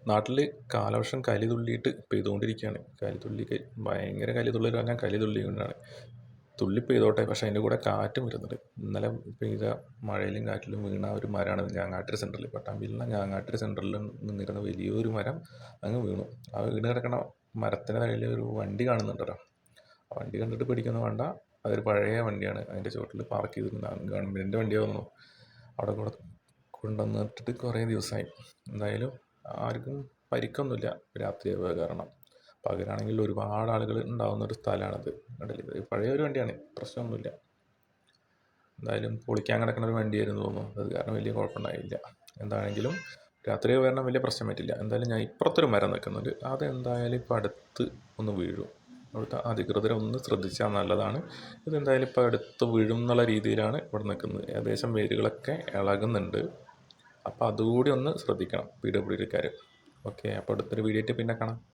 നാട്ടിൽ കാലവർഷം കലി തുള്ളിയിട്ട് പെയ്തുകൊണ്ടിരിക്കുകയാണ്. ഭയങ്കര കലി തുള്ളൽ പറഞ്ഞാൽ കലി തുള്ളിക്കൊണ്ടാണ്. തുള്ളി പെയ്തോട്ടെ, പക്ഷേ അതിൻ്റെ കൂടെ കാറ്റും വരുന്നുണ്ട്. ഇന്നലെ പെയ്ത മഴയിലും കാറ്റിലും വീണ ഒരു മരമാണ് ഞാങ്ങാട്ടിരി സെൻറ്ററിൽ. പട്ടാമ്പിയിലുള്ള ഞാങ്ങാട്ടിരി സെൻറ്ററിൽ നിന്നിരുന്ന വലിയൊരു മരം അങ്ങ് വീണു. ആ വീണ് കിടക്കണ മരത്തിൻ്റെ നിലയിൽ ഒരു വണ്ടി കാണുന്നുണ്ടല്ലോ. ആ വണ്ടി കണ്ടിട്ട് പേടിക്കൊന്നും വേണ്ട. അതൊരു പഴയ വണ്ടിയാണ്. അതിൻ്റെ ചുവട്ടിൽ പാർക്ക് ചെയ്തിരുന്നതാണ്. ഗവൺമെൻറ്റിൻ്റെ വണ്ടിയാവുന്നു. അവിടെ കൂടെ കൊണ്ടുവന്നിട്ടിട്ട് കുറേ ദിവസമായി. എന്തായാലും ആർക്കും പരിക്കൊന്നുമില്ല രാത്രിയാവുക കാരണം. പകലാണെങ്കിൽ ഒരുപാട് ആളുകൾ ഉണ്ടാകുന്നൊരു സ്ഥലമാണത്. കണ്ടില്ലേ, ഇത് പഴയ ഒരു വണ്ടിയാണ്, പ്രശ്നമൊന്നുമില്ല. എന്തായാലും പൊളിക്കാൻ കിടക്കുന്ന ഒരു വണ്ടിയായിരുന്നു തോന്നുന്നു. അത് കാരണം വലിയ കുഴപ്പമുണ്ടായില്ല. എന്താണെങ്കിലും രാത്രി കാരണം വലിയ പ്രശ്നം പറ്റില്ല. എന്തായാലും ഞാൻ ഇപ്പുറത്തൊരു മരം നിൽക്കുന്നുണ്ട്. അതെന്തായാലും ഇപ്പം അടുത്ത് ഒന്ന് വീഴും. അവിടുത്തെ അധികൃതരൊന്ന് ശ്രദ്ധിച്ചാൽ നല്ലതാണ്. ഇതെന്തായാലും ഇപ്പം അടുത്ത് വീഴും എന്നുള്ള രീതിയിലാണ് ഇവിടെ നിൽക്കുന്നത്. ഏകദേശം വേരുകളൊക്കെ ഇളകുന്നുണ്ട്. അപ്പോൾ അതുകൂടി ഒന്ന് ശ്രദ്ധിക്കണം PWDക്കാർ. ഓക്കെ, അപ്പോൾ അടുത്തൊരു വീഡിയോ ആയിട്ട് പിന്നെ കാണാം.